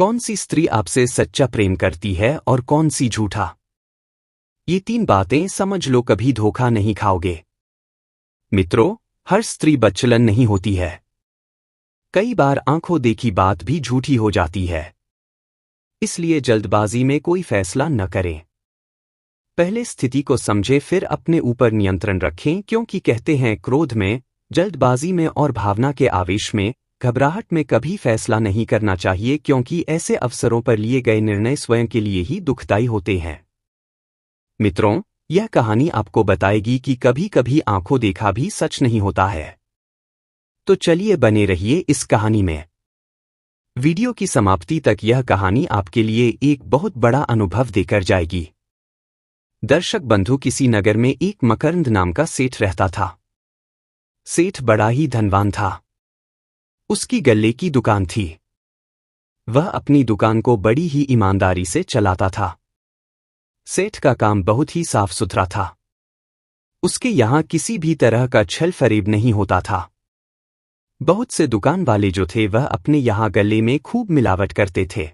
कौन सी स्त्री आपसे सच्चा प्रेम करती है और कौन सी झूठा? ये 3 बातें समझ लो, कभी धोखा नहीं खाओगे। मित्रों, हर स्त्री बच्चलन नहीं होती है। कई बार आंखों देखी बात भी झूठी हो जाती है। इसलिए जल्दबाजी में कोई फैसला न करें। पहले स्थिति को समझें, फिर अपने ऊपर नियंत्रण रखें, क्योंकि कहते हैं क्रोध में, जल्दबाजी में और भावना के आवेश में, घबराहट में कभी फैसला नहीं करना चाहिए, क्योंकि ऐसे अवसरों पर लिए गए निर्णय स्वयं के लिए ही दुखदायी होते हैं। मित्रों, यह कहानी आपको बताएगी कि कभी कभी आंखों देखा भी सच नहीं होता है। तो चलिए बने रहिए इस कहानी में। वीडियो की समाप्ति तक यह कहानी आपके लिए एक बहुत बड़ा अनुभव देकर जाएगी। दर्शक बंधु, किसी नगर में एक मकरंद नाम का सेठ रहता था। सेठ बड़ा ही धनवान था। उसकी गल्ले की दुकान थी। वह अपनी दुकान को बड़ी ही ईमानदारी से चलाता था। सेठ का काम बहुत ही साफ सुथरा था। उसके यहां किसी भी तरह का छल फरेब नहीं होता था। बहुत से दुकान वाले जो थे वह अपने यहां गल्ले में खूब मिलावट करते थे,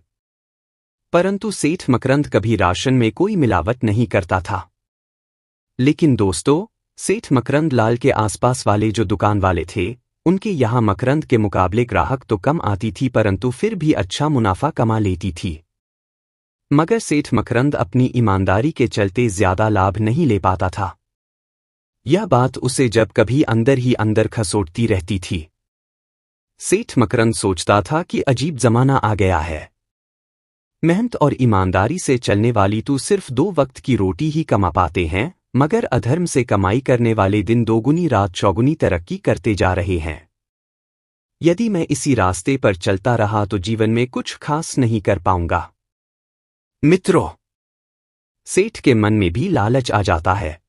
परंतु सेठ मकरंद कभी राशन में कोई मिलावट नहीं करता था। लेकिन दोस्तों, सेठ मकरंद लाल के आसपास वाले जो दुकान वाले थे, उनके यहां मकरंद के मुकाबले ग्राहक तो कम आती थी, परंतु फिर भी अच्छा मुनाफा कमा लेती थी। मगर सेठ मकरंद अपनी ईमानदारी के चलते ज्यादा लाभ नहीं ले पाता था। यह बात उसे जब कभी अंदर ही अंदर खसोटती रहती थी। सेठ मकरंद सोचता था कि अजीब जमाना आ गया है। मेहनत और ईमानदारी से चलने वाली तो सिर्फ 2 वक्त की रोटी ही कमा पाते हैं, मगर अधर्म से कमाई करने वाले दिन दोगुनी रात चौगुनी तरक्की करते जा रहे हैं। यदि मैं इसी रास्ते पर चलता रहा तो जीवन में कुछ खास नहीं कर पाऊंगा। मित्रों, सेठ के मन में भी लालच आ जाता है।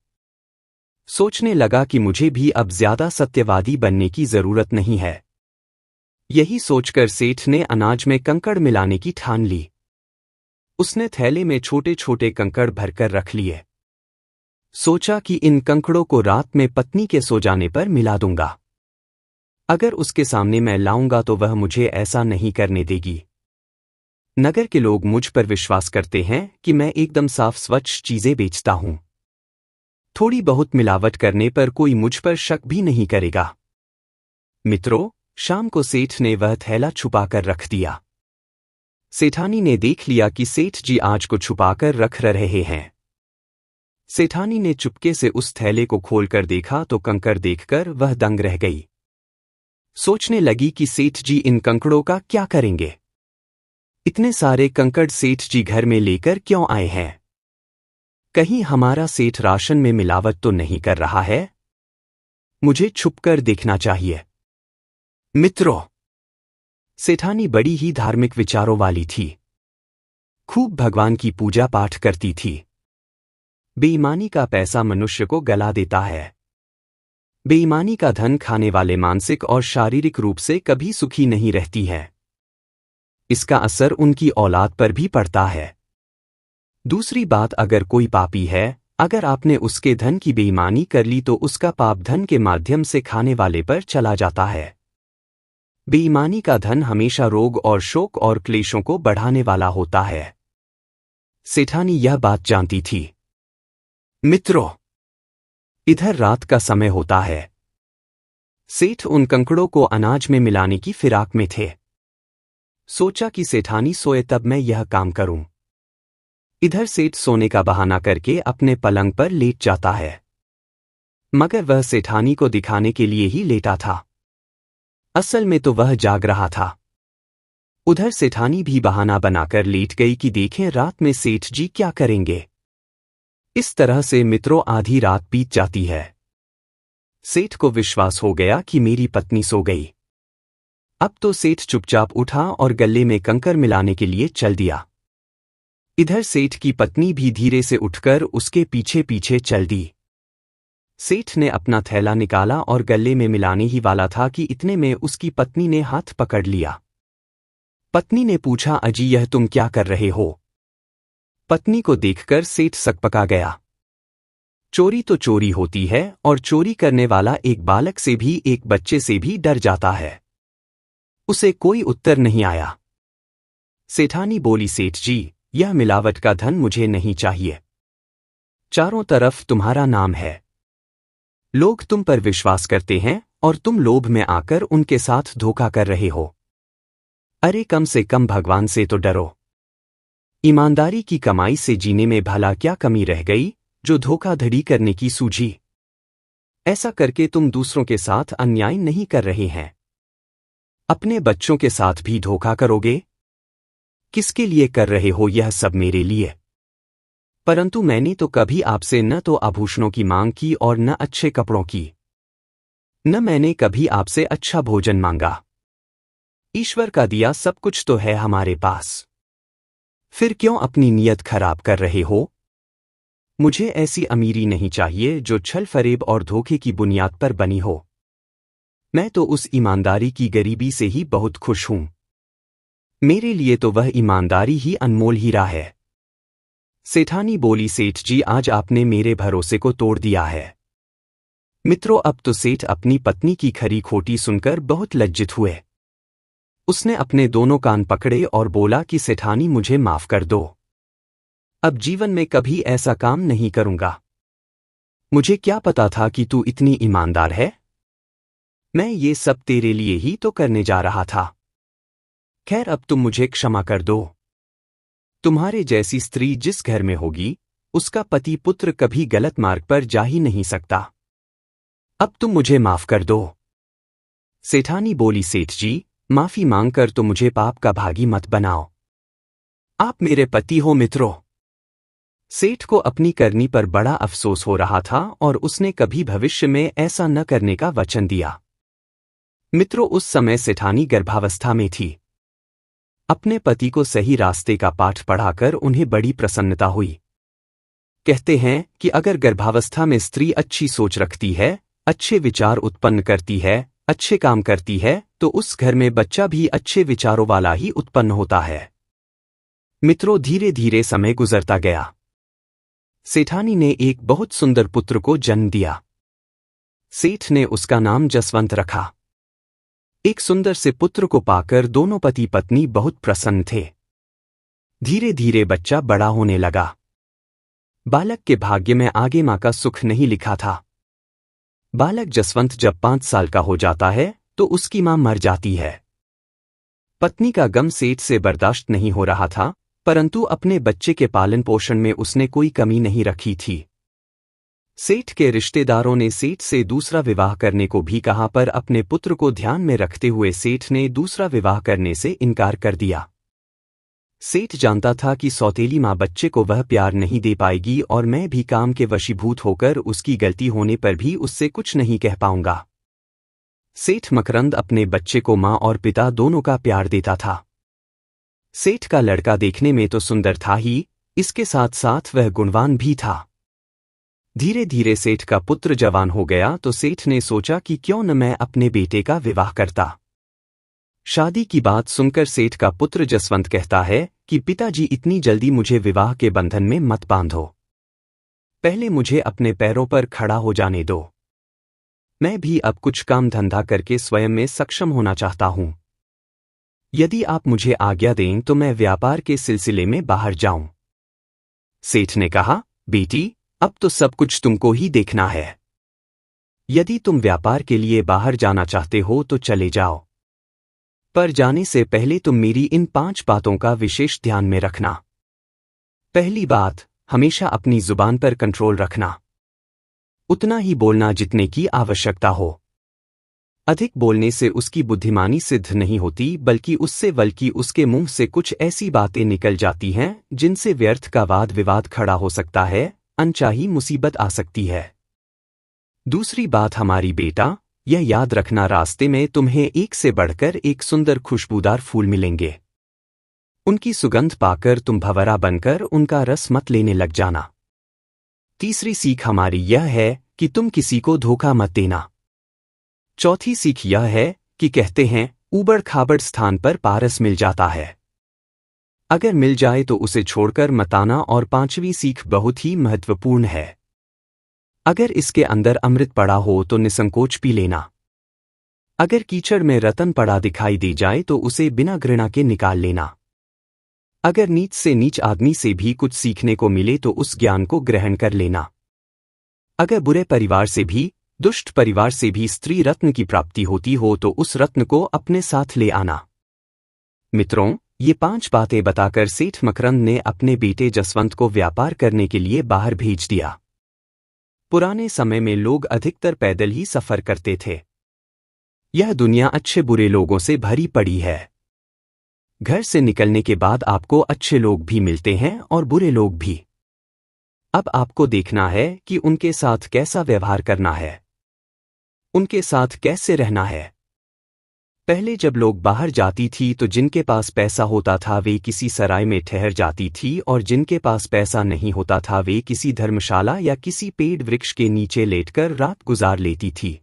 सोचने लगा कि मुझे भी अब ज्यादा सत्यवादी बनने की जरूरत नहीं है। यही सोचकर सेठ ने अनाज में कंकड़ मिलाने की ठान ली। उसने थैले में छोटे छोटे कंकड़ भरकर रख लिए। सोचा कि इन कंकड़ों को रात में पत्नी के सो जाने पर मिला दूंगा। अगर उसके सामने मैं लाऊंगा तो वह मुझे ऐसा नहीं करने देगी। नगर के लोग मुझ पर विश्वास करते हैं कि मैं एकदम साफ स्वच्छ चीजें बेचता हूं। थोड़ी बहुत मिलावट करने पर कोई मुझ पर शक भी नहीं करेगा। मित्रों, शाम को सेठ ने वह थैला छुपाकर रख दिया। सेठानी ने देख लिया कि सेठ जी आज को छुपाकर रख रहे हैं। सेठानी ने चुपके से उस थैले को खोलकर देखा तो कंकड़ देखकर वह दंग रह गई। सोचने लगी कि सेठ जी इन कंकड़ों का क्या करेंगे। इतने सारे कंकड़ सेठ जी घर में लेकर क्यों आए हैं? कहीं हमारा सेठ राशन में मिलावट तो नहीं कर रहा है? मुझे छुपकर देखना चाहिए। मित्रों, सेठानी बड़ी ही धार्मिक विचारों वाली थी। खूब भगवान की पूजा पाठ करती थी। बेईमानी का पैसा मनुष्य को गला देता है। बेईमानी का धन खाने वाले मानसिक और शारीरिक रूप से कभी सुखी नहीं रहती है। इसका असर उनकी औलाद पर भी पड़ता है। दूसरी बात, अगर कोई पापी है, अगर आपने उसके धन की बेईमानी कर ली तो उसका पाप धन के माध्यम से खाने वाले पर चला जाता है। बेईमानी का धन हमेशा रोग और शोक और क्लेशों को बढ़ाने वाला होता है। सेठानी यह बात जानती थी। मित्रों, इधर रात का समय होता है। सेठ उन कंकड़ों को अनाज में मिलाने की फिराक में थे। सोचा कि सेठानी सोए तब मैं यह काम करूं। इधर सेठ सोने का बहाना करके अपने पलंग पर लेट जाता है, मगर वह सेठानी को दिखाने के लिए ही लेटा था। असल में तो वह जाग रहा था। उधर सेठानी भी बहाना बनाकर लेट गई कि देखें रात में सेठ जी क्या करेंगे। इस तरह से मित्रों आधी रात बीत जाती है। सेठ को विश्वास हो गया कि मेरी पत्नी सो गई। अब तो सेठ चुपचाप उठा और गल्ले में कंकड़ मिलाने के लिए चल दिया। इधर सेठ की पत्नी भी धीरे से उठकर उसके पीछे पीछे चल दी। सेठ ने अपना थैला निकाला और गल्ले में मिलाने ही वाला था कि इतने में उसकी पत्नी ने हाथ पकड़ लिया। पत्नी ने पूछा, अजी यह तुम क्या कर रहे हो? पत्नी को देखकर सेठ सकपका गया। चोरी तो चोरी होती है और चोरी करने वाला एक बालक से भी, एक बच्चे से भी डर जाता है। उसे कोई उत्तर नहीं आया। सेठानी बोली, सेठ जी, यह मिलावट का धन मुझे नहीं चाहिए। चारों तरफ तुम्हारा नाम है। लोग तुम पर विश्वास करते हैं और तुम लोभ में आकर उनके साथ धोखा कर रहे हो। अरे कम से कम भगवान से तो डरो। ईमानदारी की कमाई से जीने में भला क्या कमी रह गई जो धोखाधड़ी करने की सूझी। ऐसा करके तुम दूसरों के साथ अन्याय नहीं कर रहे हैं, अपने बच्चों के साथ भी धोखा करोगे। किसके लिए कर रहे हो यह सब? मेरे लिए। परंतु मैंने तो कभी आपसे न तो आभूषणों की मांग की और न अच्छे कपड़ों की, न मैंने कभी आपसे अच्छा भोजन मांगा। ईश्वर का दिया सब कुछ तो है हमारे पास, फिर क्यों अपनी नीयत खराब कर रहे हो? मुझे ऐसी अमीरी नहीं चाहिए जो छल फरेब और धोखे की बुनियाद पर बनी हो। मैं तो उस ईमानदारी की गरीबी से ही बहुत खुश हूं। मेरे लिए तो वह ईमानदारी ही अनमोल हीरा है। सेठानी बोली, सेठ जी, आज आपने मेरे भरोसे को तोड़ दिया है। मित्रों, अब तो सेठ अपनी पत्नी की खरी खोटी सुनकर बहुत लज्जित हुए। उसने अपने दोनों कान पकड़े और बोला कि सेठानी, मुझे माफ कर दो। अब जीवन में कभी ऐसा काम नहीं करूंगा। मुझे क्या पता था कि तू इतनी ईमानदार है। मैं ये सब तेरे लिए ही तो करने जा रहा था। खैर, अब तुम मुझे क्षमा कर दो। तुम्हारे जैसी स्त्री जिस घर में होगी, उसका पति पुत्र कभी गलत मार्ग पर जा ही नहीं सकता। अब तुम मुझे माफ कर दो। सेठानी बोली, सेठ जी, माफी मांगकर तो मुझे पाप का भागी मत बनाओ। आप मेरे पति हो। मित्रों, सेठ को अपनी करनी पर बड़ा अफसोस हो रहा था और उसने कभी भविष्य में ऐसा न करने का वचन दिया। मित्रों, उस समय सेठानी गर्भावस्था में थी। अपने पति को सही रास्ते का पाठ पढ़ाकर उन्हें बड़ी प्रसन्नता हुई। कहते हैं कि अगर गर्भावस्था में स्त्री अच्छी सोच रखती है, अच्छे विचार उत्पन्न करती है, अच्छे काम करती है, तो उस घर में बच्चा भी अच्छे विचारों वाला ही उत्पन्न होता है। मित्रों, धीरे धीरे समय गुजरता गया। सेठानी ने एक बहुत सुंदर पुत्र को जन्म दिया। सेठ ने उसका नाम जसवंत रखा। एक सुंदर से पुत्र को पाकर दोनों पति पत्नी बहुत प्रसन्न थे। धीरे धीरे बच्चा बड़ा होने लगा। बालक के भाग्य में आगे मां का सुख नहीं लिखा था। बालक जसवंत जब 5 साल का हो जाता है तो उसकी मां मर जाती है। पत्नी का गम सेठ से बर्दाश्त नहीं हो रहा था, परंतु अपने बच्चे के पालन पोषण में उसने कोई कमी नहीं रखी थी। सेठ के रिश्तेदारों ने सेठ से दूसरा विवाह करने को भी कहा, पर अपने पुत्र को ध्यान में रखते हुए सेठ ने दूसरा विवाह करने से इनकार कर दिया। सेठ जानता था कि सौतेली मां बच्चे को वह प्यार नहीं दे पाएगी और मैं भी काम के वशीभूत होकर उसकी गलती होने पर भी उससे कुछ नहीं कह पाऊंगा। सेठ मकरंद अपने बच्चे को मां और पिता दोनों का प्यार देता था। सेठ का लड़का देखने में तो सुंदर था ही, इसके साथ साथ वह गुणवान भी था। धीरे धीरे सेठ का पुत्र जवान हो गया तो सेठ ने सोचा कि क्यों न मैं अपने बेटे का विवाह करता। शादी की बात सुनकर सेठ का पुत्र जसवंत कहता है कि पिताजी, इतनी जल्दी मुझे विवाह के बंधन में मत बांधो। पहले मुझे अपने पैरों पर खड़ा हो जाने दो। मैं भी अब कुछ काम धंधा करके स्वयं में सक्षम होना चाहता हूं। यदि आप मुझे आज्ञा दें तो मैं व्यापार के सिलसिले में बाहर जाऊं। सेठ ने कहा, बेटी, अब तो सब कुछ तुमको ही देखना है। यदि तुम व्यापार के लिए बाहर जाना चाहते हो तो चले जाओ, पर जाने से पहले तुम मेरी इन 5 बातों का विशेष ध्यान में रखना। पहली बात, हमेशा अपनी जुबान पर कंट्रोल रखना। उतना ही बोलना जितने की आवश्यकता हो। अधिक बोलने से उसकी बुद्धिमानी सिद्ध नहीं होती, बल्कि उसके मुंह से कुछ ऐसी बातें निकल जाती हैं जिनसे व्यर्थ का वाद विवाद खड़ा हो सकता है, अनचाही मुसीबत आ सकती है। दूसरी बात, हमारी बेटा, यह याद रखना, रास्ते में तुम्हें एक से बढ़कर एक सुंदर खुशबूदार फूल मिलेंगे। उनकी सुगंध पाकर तुम भंवरा बनकर उनका रस मत लेने लग जाना। तीसरी सीख हमारी यह है कि तुम किसी को धोखा मत देना। चौथी सीख यह है कि कहते हैं, ऊबड़ खाबड़ स्थान पर पारस मिल जाता है, अगर मिल जाए तो उसे छोड़कर मत आना। और 5वीं सीख बहुत ही महत्वपूर्ण है, अगर इसके अंदर अमृत पड़ा हो तो निसंकोच पी लेना। अगर कीचड़ में रतन पड़ा दिखाई दे जाए तो उसे बिना घृणा के निकाल लेना। अगर नीच से नीच आदमी से भी कुछ सीखने को मिले तो उस ज्ञान को ग्रहण कर लेना। अगर बुरे परिवार से भी, दुष्ट परिवार से भी स्त्री रत्न की प्राप्ति होती हो तो उस रत्न को अपने साथ ले आना। मित्रों, ये 5 बातें बताकर सेठ मकरंद ने अपने बेटे जसवंत को व्यापार करने के लिए बाहर भेज दिया। पुराने समय में लोग अधिकतर पैदल ही सफर करते थे। यह दुनिया अच्छे बुरे लोगों से भरी पड़ी है। घर से निकलने के बाद आपको अच्छे लोग भी मिलते हैं और बुरे लोग भी। अब आपको देखना है कि उनके साथ कैसा व्यवहार करना है, उनके साथ कैसे रहना है। पहले जब लोग बाहर जाती थी तो जिनके पास पैसा होता था वे किसी सराय में ठहर जाती थी और जिनके पास पैसा नहीं होता था वे किसी धर्मशाला या किसी पेड़ वृक्ष के नीचे लेटकर रात गुजार लेती थी।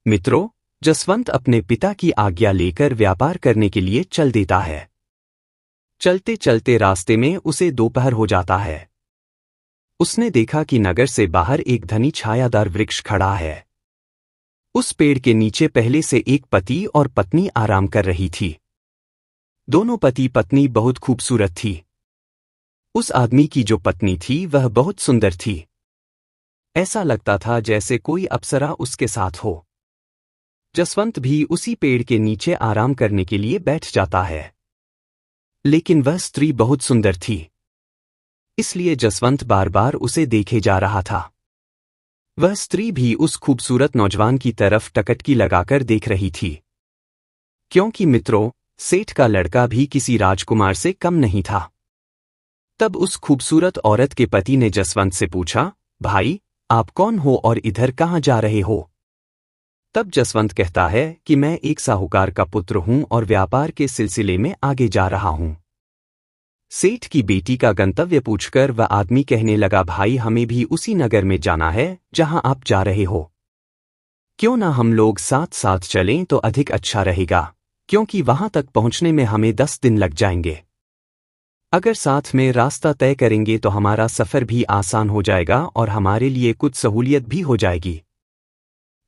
मित्रों, जसवंत अपने पिता की आज्ञा लेकर व्यापार करने के लिए चल देता है। चलते चलते रास्ते में उसे दोपहर हो जाता है। उसने देखा कि नगर से बाहर एक घनी छायादार वृक्ष खड़ा है। उस पेड़ के नीचे पहले से एक पति और पत्नी आराम कर रही थी। दोनों पति पत्नी बहुत खूबसूरत थी। उस आदमी की जो पत्नी थी वह बहुत सुंदर थी। ऐसा लगता था जैसे कोई अप्सरा उसके साथ हो। जसवंत भी उसी पेड़ के नीचे आराम करने के लिए बैठ जाता है। लेकिन वह स्त्री बहुत सुंदर थी, इसलिए जसवंत बार बार उसे देखे जा रहा था। वह स्त्री भी उस खूबसूरत नौजवान की तरफ टकटकी लगाकर देख रही थी, क्योंकि मित्रों, सेठ का लड़का भी किसी राजकुमार से कम नहीं था। तब उस खूबसूरत औरत के पति ने जसवंत से पूछा, भाई, आप कौन हो और इधर कहाँ जा रहे हो? तब जसवंत कहता है कि मैं एक साहूकार का पुत्र हूं और व्यापार के सिलसिले में आगे जा रहा हूं। सेठ की बेटी का गंतव्य पूछकर वह आदमी कहने लगा, भाई, हमें भी उसी नगर में जाना है जहां आप जा रहे हो। क्यों ना हम लोग साथ साथ चलें तो अधिक अच्छा रहेगा, क्योंकि वहां तक पहुंचने में हमें 10 दिन लग जाएंगे। अगर साथ में रास्ता तय करेंगे तो हमारा सफर भी आसान हो जाएगा और हमारे लिए कुछ सहूलियत भी हो जाएगी।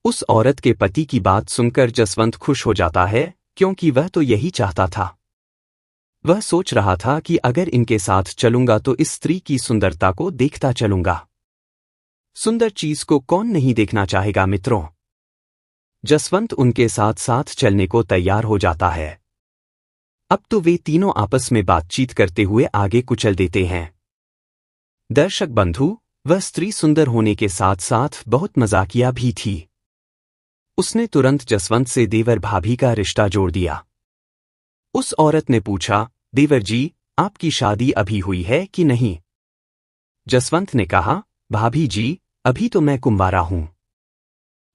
उस औरत के पति की बात सुनकर जसवंत खुश हो जाता है, क्योंकि वह तो यही चाहता था। वह सोच रहा था कि अगर इनके साथ चलूंगा तो इस स्त्री की सुंदरता को देखता चलूंगा। सुंदर चीज को कौन नहीं देखना चाहेगा मित्रों। जसवंत उनके साथ साथ चलने को तैयार हो जाता है। अब तो वे तीनों आपस में बातचीत करते हुए आगे कुचल देते हैं। दर्शक बंधु, वह स्त्री सुंदर होने के साथ साथ बहुत मजाकिया भी थी। उसने तुरंत जसवंत से देवर भाभी का रिश्ता जोड़ दिया। उस औरत ने पूछा, देवर जी, आपकी शादी अभी हुई है कि नहीं? जसवंत ने कहा, भाभी जी, अभी तो मैं कुंवारा हूं।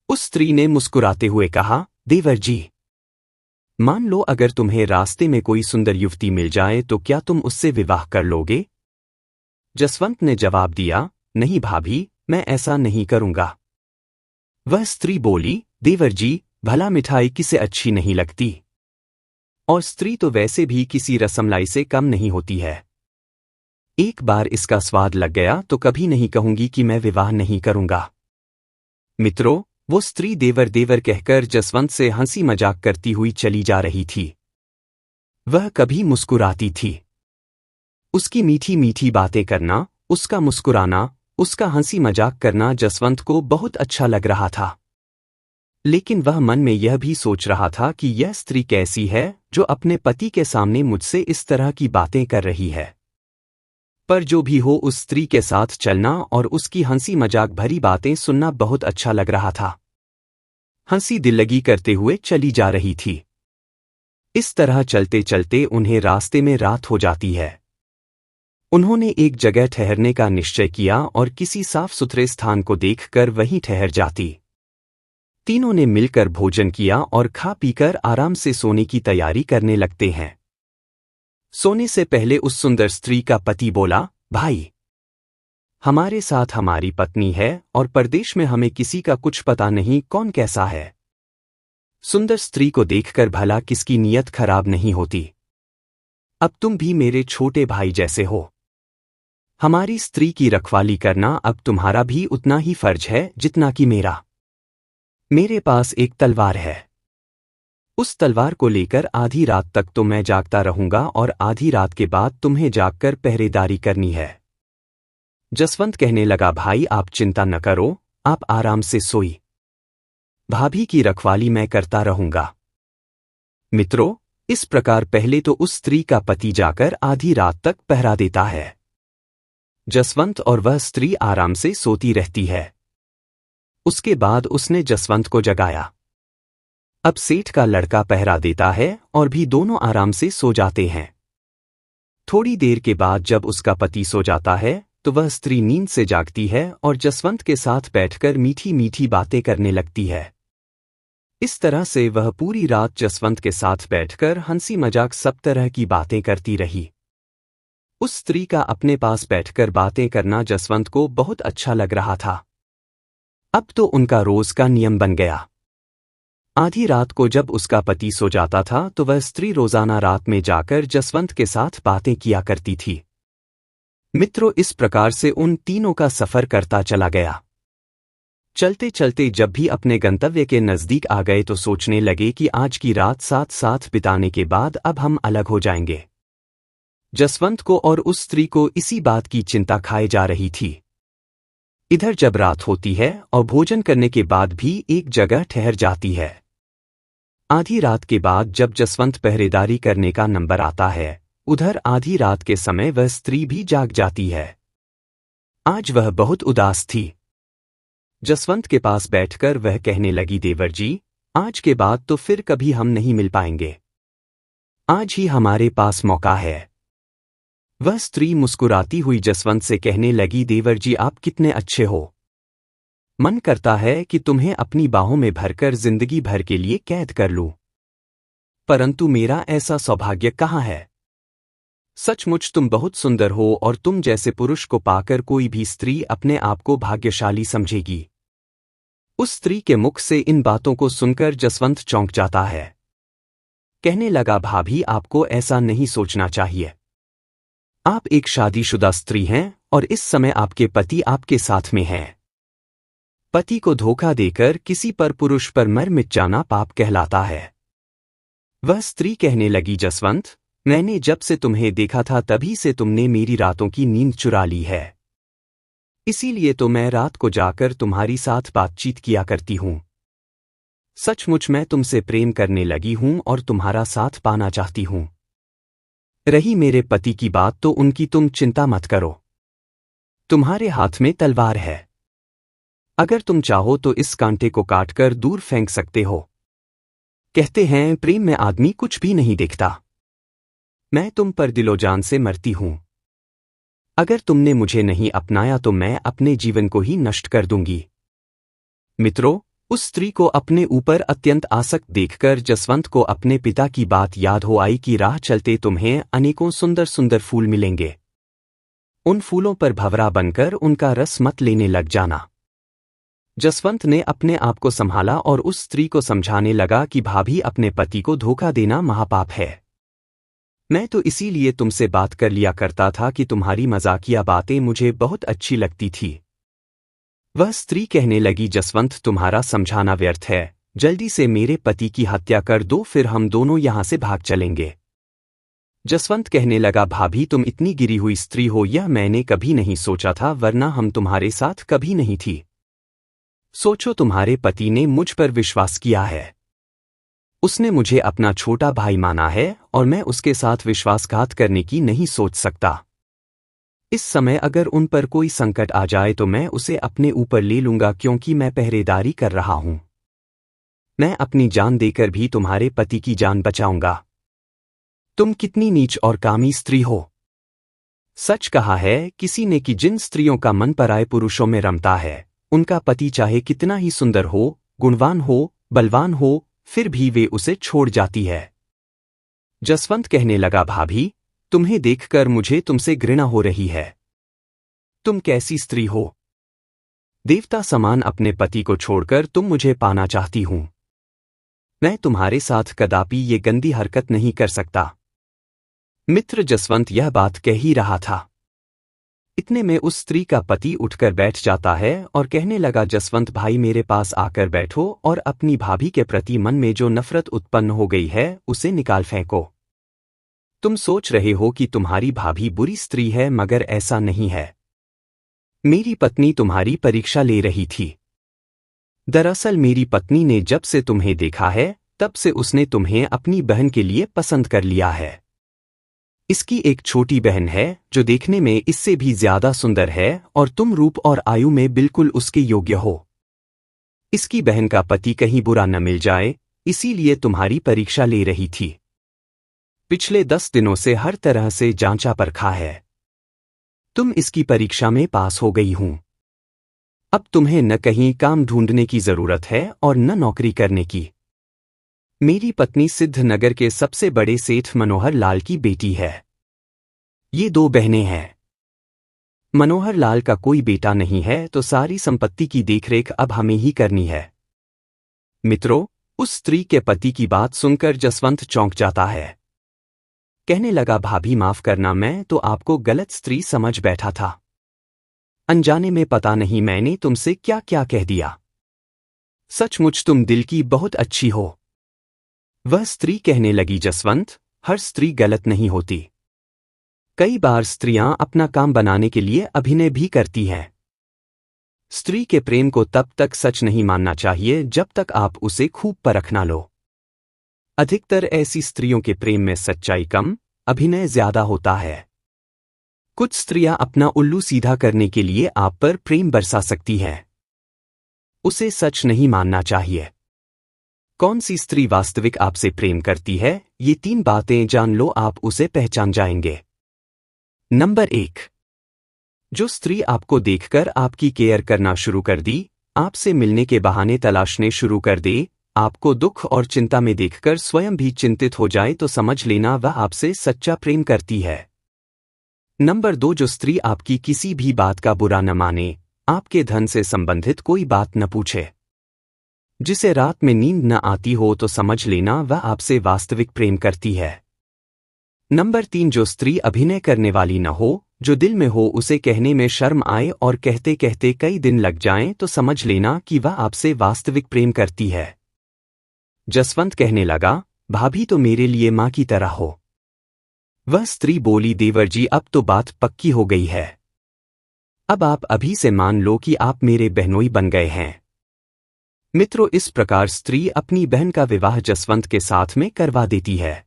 उस स्त्री ने मुस्कुराते हुए कहा, देवर जी, मान लो अगर तुम्हें रास्ते में कोई सुंदर युवती मिल जाए तो क्या तुम उससे विवाह कर लोगे? जसवंत ने जवाब दिया, नहीं भाभी, मैं ऐसा नहीं करूंगा। वह स्त्री बोली, देवर जी, भला मिठाई किसे अच्छी नहीं लगती, और स्त्री तो वैसे भी किसी रसमलाई से कम नहीं होती है। एक बार इसका स्वाद लग गया तो कभी नहीं कहूंगी कि मैं विवाह नहीं करूंगा। मित्रों, वो स्त्री देवर देवर कहकर जसवंत से हंसी मजाक करती हुई चली जा रही थी। वह कभी मुस्कुराती थी। उसकी मीठी मीठी बातें करना, उसका मुस्कुराना, उसका हंसी मजाक करना जसवंत को बहुत अच्छा लग रहा था। लेकिन वह मन में यह भी सोच रहा था कि यह स्त्री कैसी है जो अपने पति के सामने मुझसे इस तरह की बातें कर रही है। पर जो भी हो, उस स्त्री के साथ चलना और उसकी हंसी मजाक भरी बातें सुनना बहुत अच्छा लग रहा था। हंसी दिल्लगी करते हुए चली जा रही थी। इस तरह चलते चलते उन्हें रास्ते में रात हो जाती है। उन्होंने एक जगह ठहरने का निश्चय किया और किसी साफ सुथरे स्थान को देखकर वहीं ठहर जाती। तीनों ने मिलकर भोजन किया और खा पीकर आराम से सोने की तैयारी करने लगते हैं। सोने से पहले उस सुंदर स्त्री का पति बोला, भाई, हमारे साथ हमारी पत्नी है और परदेश में हमें किसी का कुछ पता नहीं कौन कैसा है। सुंदर स्त्री को देखकर भला किसकी नीयत खराब नहीं होती। अब तुम भी मेरे छोटे भाई जैसे हो। हमारी स्त्री की रखवाली करना अब तुम्हारा भी उतना ही फर्ज है जितना कि मेरा। मेरे पास एक तलवार है। उस तलवार को लेकर आधी रात तक तो मैं जागता रहूंगा और आधी रात के बाद तुम्हें जागकर पहरेदारी करनी है। जसवंत कहने लगा, भाई आप चिंता न करो, आप आराम से सोई। भाभी की रखवाली मैं करता रहूंगा। मित्रों, इस प्रकार पहले तो उस स्त्री का पति जाकर आधी रात तक पहरा देता है। जसवंत और वह स्त्री आराम से सोती रहती है। उसके बाद उसने जसवंत को जगाया। अब सेठ का लड़का पहरा देता है और भी दोनों आराम से सो जाते हैं। थोड़ी देर के बाद जब उसका पति सो जाता है तो वह स्त्री नींद से जागती है और जसवंत के साथ बैठकर मीठी मीठी बातें करने लगती है। इस तरह से वह पूरी रात जसवंत के साथ बैठकर हंसी मजाक सब तरह की बातें करती रही। उस स्त्री का अपने पास बैठकर बातें करना जसवंत को बहुत अच्छा लग रहा था। अब तो उनका रोज का नियम बन गया। आधी रात को जब उसका पति सो जाता था तो वह स्त्री रोजाना रात में जाकर जसवंत के साथ बातें किया करती थी। मित्रों, इस प्रकार से उन तीनों का सफर करता चला गया। चलते चलते जब भी अपने गंतव्य के नजदीक आ गए तो सोचने लगे कि आज की रात साथ साथ बिताने के बाद अब हम अलग हो जाएंगे। जसवंत को और उस स्त्री को इसी बात की चिंता खाए जा रही थी। इधर जब रात होती है और भोजन करने के बाद भी एक जगह ठहर जाती है। आधी रात के बाद जब जसवंत पहरेदारी करने का नंबर आता है, उधर आधी रात के समय वह स्त्री भी जाग जाती है। आज वह बहुत उदास थी। जसवंत के पास बैठकर वह कहने लगी, देवर जी, आज के बाद तो फिर कभी हम नहीं मिल पाएंगे। आज ही हमारे पास मौका है। वह स्त्री मुस्कुराती हुई जसवंत से कहने लगी, देवर जी आप कितने अच्छे हो। मन करता है कि तुम्हें अपनी बाहों में भरकर जिंदगी भर के लिए कैद कर लूं। परंतु मेरा ऐसा सौभाग्य कहाँ है। सचमुच तुम बहुत सुंदर हो और तुम जैसे पुरुष को पाकर कोई भी स्त्री अपने आप को भाग्यशाली समझेगी। उस स्त्री के मुख से इन बातों को सुनकर जसवंत चौंक जाता है। कहने लगा, भाभी आपको ऐसा नहीं सोचना चाहिए। आप एक शादीशुदा स्त्री हैं और इस समय आपके पति आपके साथ में हैं। पति को धोखा देकर किसी पर पुरुष पर मर मिट जाना पाप कहलाता है। वह स्त्री कहने लगी, जसवंत, मैंने जब से तुम्हें देखा था तभी से तुमने मेरी रातों की नींद चुरा ली है। इसीलिए तो मैं रात को जाकर तुम्हारी साथ बातचीत किया करती हूं। सचमुच मैं तुमसे प्रेम करने लगी हूं और तुम्हारा साथ पाना चाहती हूं। रही मेरे पति की बात तो उनकी तुम चिंता मत करो। तुम्हारे हाथ में तलवार है। अगर तुम चाहो तो इस कांटे को काटकर दूर फेंक सकते हो। कहते हैं प्रेम में आदमी कुछ भी नहीं देखता। मैं तुम पर दिलोजान से मरती हूं। अगर तुमने मुझे नहीं अपनाया तो मैं अपने जीवन को ही नष्ट कर दूंगी। मित्रों, उस स्त्री को अपने ऊपर अत्यंत आसक्त देखकर जसवंत को अपने पिता की बात याद हो आई कि राह चलते तुम्हें अनेकों सुंदर सुंदर फूल मिलेंगे। उन फूलों पर भंवरा बनकर उनका रस मत लेने लग जाना। जसवंत ने अपने आप को संभाला और उस स्त्री को समझाने लगा कि भाभी अपने पति को धोखा देना महापाप है। मैं तो इसीलिए तुमसे बात कर लिया करता था कि तुम्हारी मजाकिया बातें मुझे बहुत अच्छी लगती थी। वह स्त्री कहने लगी, जसवंत तुम्हारा समझाना व्यर्थ है। जल्दी से मेरे पति की हत्या कर दो, फिर हम दोनों यहां से भाग चलेंगे। जसवंत कहने लगा, भाभी तुम इतनी गिरी हुई स्त्री हो यह मैंने कभी नहीं सोचा था, वरना हम तुम्हारे साथ कभी नहीं थी। सोचो तुम्हारे पति ने मुझ पर विश्वास किया है। उसने मुझे अपना छोटा भाई माना है और मैं उसके साथ विश्वासघात करने की नहीं सोच सकता। इस समय अगर उन पर कोई संकट आ जाए तो मैं उसे अपने ऊपर ले लूंगा, क्योंकि मैं पहरेदारी कर रहा हूं। मैं अपनी जान देकर भी तुम्हारे पति की जान बचाऊंगा। तुम कितनी नीच और कामी स्त्री हो। सच कहा है किसी ने कि जिन स्त्रियों का मन पराये पुरुषों में रमता है, उनका पति चाहे कितना ही सुंदर हो, गुणवान हो, बलवान हो, फिर भी वे उसे छोड़ जाती है। जसवंत कहने लगा, भाभी तुम्हें देखकर मुझे तुमसे घृणा हो रही है। तुम कैसी स्त्री हो। देवता समान अपने पति को छोड़कर तुम मुझे पाना चाहती हूं। मैं तुम्हारे साथ कदापि ये गंदी हरकत नहीं कर सकता। मित्र जसवंत यह बात कह ही रहा था। इतने में उस स्त्री का पति उठकर बैठ जाता है और कहने लगा, जसवंत भाई मेरे पास आकर बैठो और अपनी भाभी के प्रति मन में जो नफरत उत्पन्न हो गई है उसे निकाल फेंको। तुम सोच रहे हो कि तुम्हारी भाभी बुरी स्त्री है, मगर ऐसा नहीं है। मेरी पत्नी तुम्हारी परीक्षा ले रही थी। दरअसल मेरी पत्नी ने जब से तुम्हें देखा है तब से उसने तुम्हें अपनी बहन के लिए पसंद कर लिया है। इसकी एक छोटी बहन है जो देखने में इससे भी ज्यादा सुंदर है और तुम रूप और आयु में बिल्कुल उसके योग्य हो। इसकी बहन का पति कहीं बुरा न मिल जाए, इसीलिए तुम्हारी परीक्षा ले रही थी। पिछले 10 दिनों से हर तरह से जांचा परखा है। तुम इसकी परीक्षा में पास हो गई हूं। अब तुम्हें न कहीं काम ढूंढने की जरूरत है और न नौकरी करने की। मेरी पत्नी सिद्धनगर के सबसे बड़े सेठ मनोहर लाल की बेटी है। ये 2 बहनें हैं। मनोहर लाल का कोई बेटा नहीं है, तो सारी संपत्ति की देखरेख अब हमें ही करनी है। मित्रों, उस स्त्री के पति की बात सुनकर जसवंत चौंक जाता है। कहने लगा, भाभी माफ करना, मैं तो आपको गलत स्त्री समझ बैठा था। अनजाने में पता नहीं मैंने तुमसे क्या क्या कह दिया। सचमुच तुम दिल की बहुत अच्छी हो। वह स्त्री कहने लगी, जसवंत, हर स्त्री गलत नहीं होती। कई बार स्त्रियां अपना काम बनाने के लिए अभिनय भी करती हैं। स्त्री के प्रेम को तब तक सच नहीं मानना चाहिए जब तक आप उसे खूब परख ना लो। अधिकतर ऐसी स्त्रियों के प्रेम में सच्चाई कम, अभिनय ज्यादा होता है। कुछ स्त्रियां अपना उल्लू सीधा करने के लिए आप पर प्रेम बरसा सकती हैं। उसे सच नहीं मानना चाहिए। कौन सी स्त्री वास्तविक आपसे प्रेम करती है, ये 3 बातें जान लो, आप उसे पहचान जाएंगे। नंबर 1, जो स्त्री आपको देखकर आपकी केयर करना शुरू कर दी, आपसे मिलने के बहाने तलाशने शुरू कर दे, आपको दुख और चिंता में देखकर स्वयं भी चिंतित हो जाए, तो समझ लेना वह आपसे सच्चा प्रेम करती है। नंबर 2, जो स्त्री आपकी किसी भी बात का बुरा न माने, आपके धन से संबंधित कोई बात न पूछे, जिसे रात में नींद न आती हो, तो समझ लेना वह आपसे वास्तविक प्रेम करती है। नंबर 3, जो स्त्री अभिनय करने वाली न हो, जो दिल में हो उसे कहने में शर्म आए और कहते कहते कई दिन लग जाएं, तो समझ लेना कि वह आपसे वास्तविक प्रेम करती है। जसवंत कहने लगा, भाभी तो मेरे लिए मां की तरह हो। वह स्त्री बोली, देवर जी, अब तो बात पक्की हो गई है। अब आप अभी से मान लो कि आप मेरे बहनोई बन गए हैं। मित्रों, इस प्रकार स्त्री अपनी बहन का विवाह जसवंत के साथ में करवा देती है।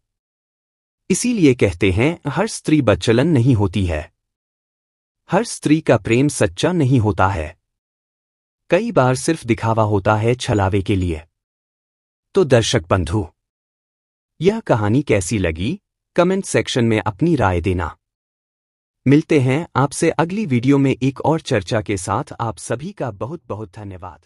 इसीलिए कहते हैं, हर स्त्री बच्चलन नहीं होती है। हर स्त्री का प्रेम सच्चा नहीं होता है। कई बार सिर्फ दिखावा होता है छलावे के लिए। तो दर्शक बंधु, यह कहानी कैसी लगी, कमेंट सेक्शन में अपनी राय देना। मिलते हैं आपसे अगली वीडियो में एक और चर्चा के साथ। आप सभी का बहुत बहुत धन्यवाद।